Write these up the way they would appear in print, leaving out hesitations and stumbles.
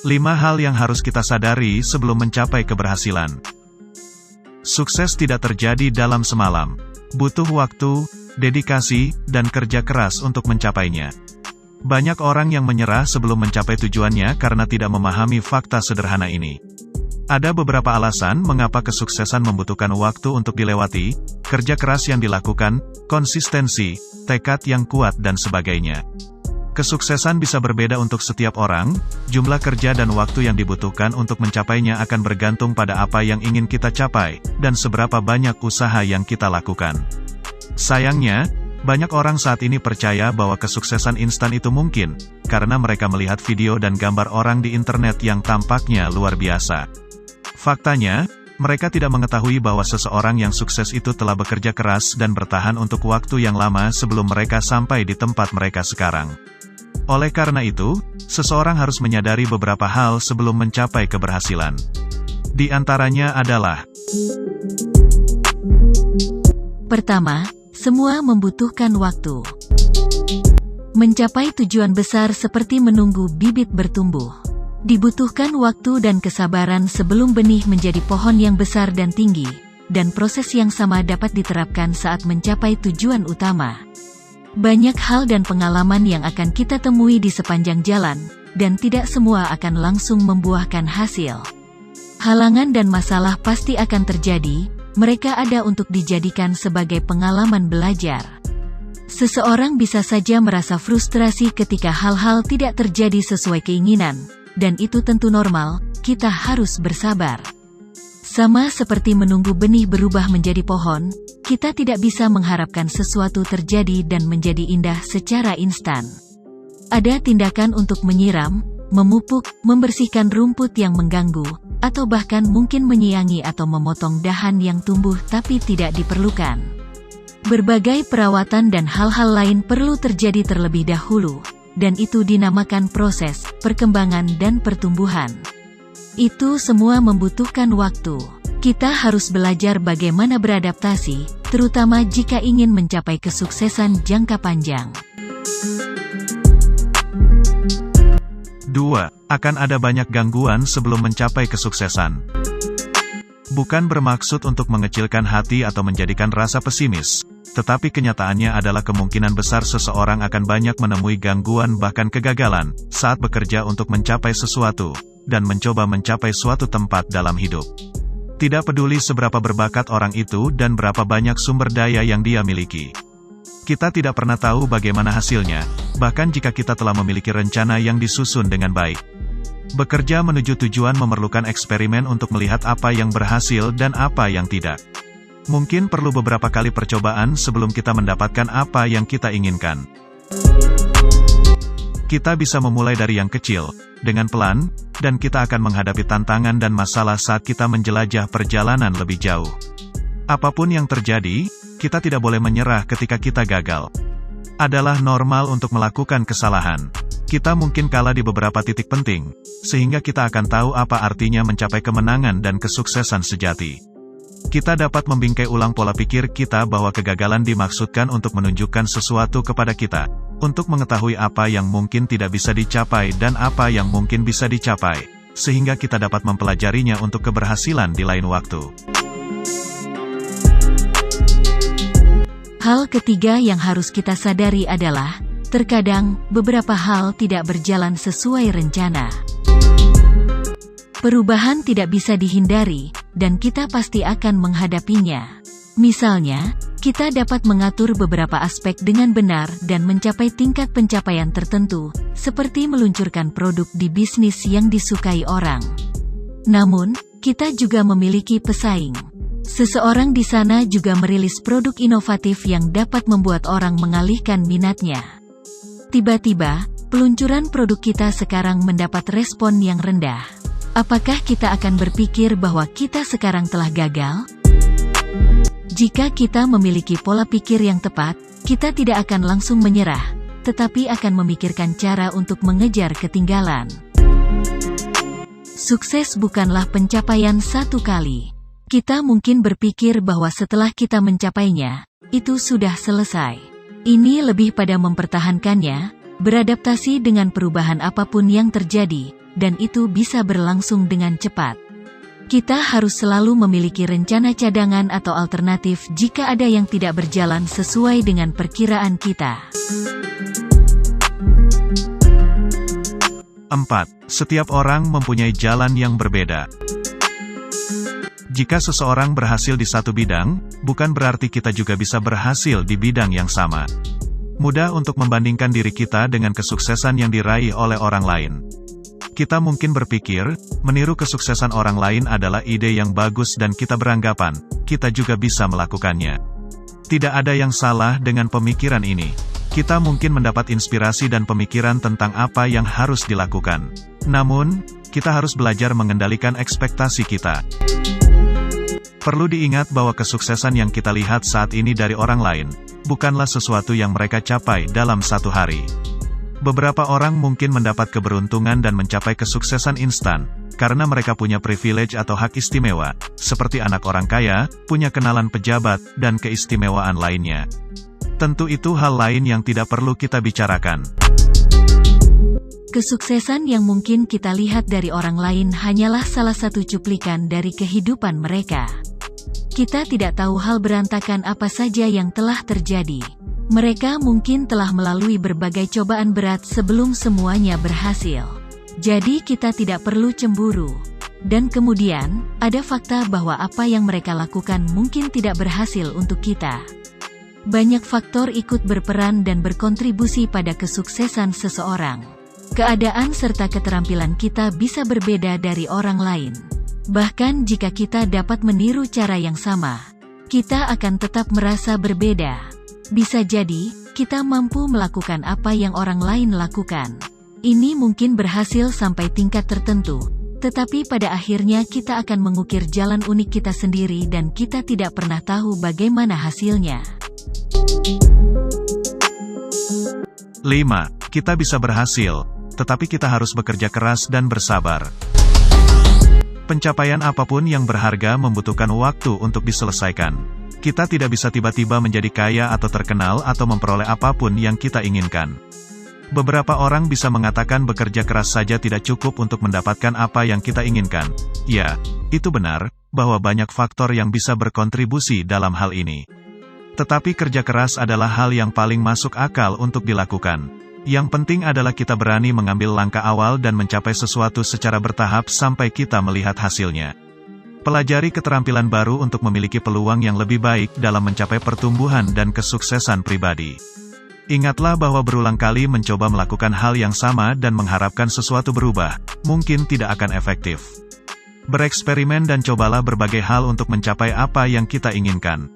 5 hal yang harus kita sadari sebelum mencapai keberhasilan. Sukses tidak terjadi dalam semalam. Butuh waktu, dedikasi, dan kerja keras untuk mencapainya. Banyak orang yang menyerah sebelum mencapai tujuannya karena tidak memahami fakta sederhana ini. Ada beberapa alasan mengapa kesuksesan membutuhkan waktu untuk dilewati, kerja keras yang dilakukan, konsistensi, tekad yang kuat dan sebagainya. Kesuksesan bisa berbeda untuk setiap orang, jumlah kerja dan waktu yang dibutuhkan untuk mencapainya akan bergantung pada apa yang ingin kita capai, dan seberapa banyak usaha yang kita lakukan. Sayangnya, banyak orang saat ini percaya bahwa kesuksesan instan itu mungkin, karena mereka melihat video dan gambar orang di internet yang tampaknya luar biasa. Faktanya, mereka tidak mengetahui bahwa seseorang yang sukses itu telah bekerja keras dan bertahan untuk waktu yang lama sebelum mereka sampai di tempat mereka sekarang. Oleh karena itu, seseorang harus menyadari beberapa hal sebelum mencapai keberhasilan. Di antaranya adalah: Pertama, semua membutuhkan waktu. Mencapai tujuan besar seperti menunggu bibit bertumbuh. Dibutuhkan waktu dan kesabaran sebelum benih menjadi pohon yang besar dan tinggi, dan proses yang sama dapat diterapkan saat mencapai tujuan utama. Banyak hal dan pengalaman yang akan kita temui di sepanjang jalan, dan tidak semua akan langsung membuahkan hasil. Halangan dan masalah pasti akan terjadi, mereka ada untuk dijadikan sebagai pengalaman belajar. Seseorang bisa saja merasa frustrasi ketika hal-hal tidak terjadi sesuai keinginan, dan itu tentu normal, kita harus bersabar. Sama seperti menunggu benih berubah menjadi pohon, kita tidak bisa mengharapkan sesuatu terjadi dan menjadi indah secara instan. Ada tindakan untuk menyiram, memupuk, membersihkan rumput yang mengganggu, atau bahkan mungkin menyiangi atau memotong dahan yang tumbuh tapi tidak diperlukan. Berbagai perawatan dan hal-hal lain perlu terjadi terlebih dahulu, dan itu dinamakan proses, perkembangan dan pertumbuhan. Itu semua membutuhkan waktu. Kita harus belajar bagaimana beradaptasi, terutama jika ingin mencapai kesuksesan jangka panjang. 2. Akan ada banyak gangguan sebelum mencapai kesuksesan. Bukan bermaksud untuk mengecilkan hati atau menjadikan rasa pesimis, tetapi kenyataannya adalah kemungkinan besar seseorang akan banyak menemui gangguan bahkan kegagalan saat bekerja untuk mencapai sesuatu, dan mencoba mencapai suatu tempat dalam hidup. Tidak peduli seberapa berbakat orang itu dan berapa banyak sumber daya yang dia miliki. Kita tidak pernah tahu bagaimana hasilnya, bahkan jika kita telah memiliki rencana yang disusun dengan baik. Bekerja menuju tujuan memerlukan eksperimen untuk melihat apa yang berhasil dan apa yang tidak. Mungkin perlu beberapa kali percobaan sebelum kita mendapatkan apa yang kita inginkan. Kita bisa memulai dari yang kecil, dengan pelan, dan kita akan menghadapi tantangan dan masalah saat kita menjelajah perjalanan lebih jauh. Apapun yang terjadi, kita tidak boleh menyerah ketika kita gagal. Adalah normal untuk melakukan kesalahan. Kita mungkin kalah di beberapa titik penting, sehingga kita akan tahu apa artinya mencapai kemenangan dan kesuksesan sejati. Kita dapat membingkai ulang pola pikir kita bahwa kegagalan dimaksudkan untuk menunjukkan sesuatu kepada kita, untuk mengetahui apa yang mungkin tidak bisa dicapai dan apa yang mungkin bisa dicapai, sehingga kita dapat mempelajarinya untuk keberhasilan di lain waktu. Hal ketiga yang harus kita sadari adalah, terkadang, beberapa hal tidak berjalan sesuai rencana. Perubahan tidak bisa dihindari, dan kita pasti akan menghadapinya. Misalnya, kita dapat mengatur beberapa aspek dengan benar dan mencapai tingkat pencapaian tertentu, seperti meluncurkan produk di bisnis yang disukai orang. Namun, kita juga memiliki pesaing. Seseorang di sana juga merilis produk inovatif yang dapat membuat orang mengalihkan minatnya. Tiba-tiba, peluncuran produk kita sekarang mendapat respon yang rendah. Apakah kita akan berpikir bahwa kita sekarang telah gagal? Jika kita memiliki pola pikir yang tepat, kita tidak akan langsung menyerah, tetapi akan memikirkan cara untuk mengejar ketinggalan. Sukses bukanlah pencapaian satu kali. Kita mungkin berpikir bahwa setelah kita mencapainya, itu sudah selesai. Ini lebih pada mempertahankannya, beradaptasi dengan perubahan apapun yang terjadi, dan itu bisa berlangsung dengan cepat. Kita harus selalu memiliki rencana cadangan atau alternatif jika ada yang tidak berjalan sesuai dengan perkiraan kita. 4. Setiap orang mempunyai jalan yang berbeda. Jika seseorang berhasil di satu bidang, bukan berarti kita juga bisa berhasil di bidang yang sama. Mudah untuk membandingkan diri kita dengan kesuksesan yang diraih oleh orang lain. Kita mungkin berpikir, meniru kesuksesan orang lain adalah ide yang bagus dan kita beranggapan, kita juga bisa melakukannya. Tidak ada yang salah dengan pemikiran ini. Kita mungkin mendapat inspirasi dan pemikiran tentang apa yang harus dilakukan. Namun, kita harus belajar mengendalikan ekspektasi kita. Perlu diingat bahwa kesuksesan yang kita lihat saat ini dari orang lain, bukanlah sesuatu yang mereka capai dalam satu hari. Beberapa orang mungkin mendapat keberuntungan dan mencapai kesuksesan instan, karena mereka punya privilege atau hak istimewa, seperti anak orang kaya, punya kenalan pejabat, dan keistimewaan lainnya. Tentu itu hal lain yang tidak perlu kita bicarakan. Kesuksesan yang mungkin kita lihat dari orang lain hanyalah salah satu cuplikan dari kehidupan mereka. Kita tidak tahu hal berantakan apa saja yang telah terjadi. Mereka mungkin telah melalui berbagai cobaan berat sebelum semuanya berhasil. Jadi kita tidak perlu cemburu. Dan kemudian, ada fakta bahwa apa yang mereka lakukan mungkin tidak berhasil untuk kita. Banyak faktor ikut berperan dan berkontribusi pada kesuksesan seseorang. Keadaan serta keterampilan kita bisa berbeda dari orang lain. Bahkan jika kita dapat meniru cara yang sama, kita akan tetap merasa berbeda. Bisa jadi, kita mampu melakukan apa yang orang lain lakukan. Ini mungkin berhasil sampai tingkat tertentu, tetapi pada akhirnya kita akan mengukir jalan unik kita sendiri dan kita tidak pernah tahu bagaimana hasilnya. 5. Kita bisa berhasil, tetapi kita harus bekerja keras dan bersabar. Pencapaian apapun yang berharga membutuhkan waktu untuk diselesaikan. Kita tidak bisa tiba-tiba menjadi kaya atau terkenal atau memperoleh apapun yang kita inginkan. Beberapa orang bisa mengatakan bekerja keras saja tidak cukup untuk mendapatkan apa yang kita inginkan. Ya, itu benar, bahwa banyak faktor yang bisa berkontribusi dalam hal ini. Tetapi kerja keras adalah hal yang paling masuk akal untuk dilakukan. Yang penting adalah kita berani mengambil langkah awal dan mencapai sesuatu secara bertahap sampai kita melihat hasilnya. Pelajari keterampilan baru untuk memiliki peluang yang lebih baik dalam mencapai pertumbuhan dan kesuksesan pribadi. Ingatlah bahwa berulang kali mencoba melakukan hal yang sama dan mengharapkan sesuatu berubah, mungkin tidak akan efektif. Bereksperimen dan cobalah berbagai hal untuk mencapai apa yang kita inginkan.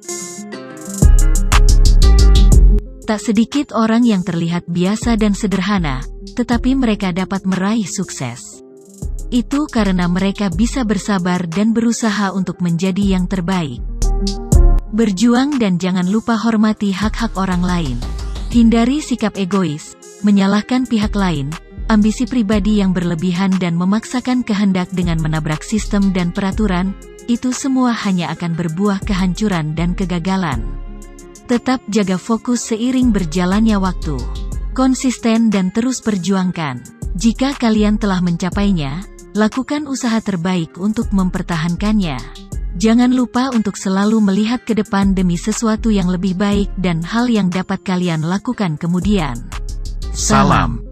Tak sedikit orang yang terlihat biasa dan sederhana, tetapi mereka dapat meraih sukses. Itu karena mereka bisa bersabar dan berusaha untuk menjadi yang terbaik. Berjuang dan jangan lupa hormati hak-hak orang lain. Hindari sikap egois, menyalahkan pihak lain, ambisi pribadi yang berlebihan dan memaksakan kehendak dengan menabrak sistem dan peraturan, itu semua hanya akan berbuah kehancuran dan kegagalan. Tetap jaga fokus seiring berjalannya waktu. Konsisten dan terus perjuangkan. Jika kalian telah mencapainya, lakukan usaha terbaik untuk mempertahankannya. Jangan lupa untuk selalu melihat ke depan demi sesuatu yang lebih baik dan hal yang dapat kalian lakukan kemudian. Salam.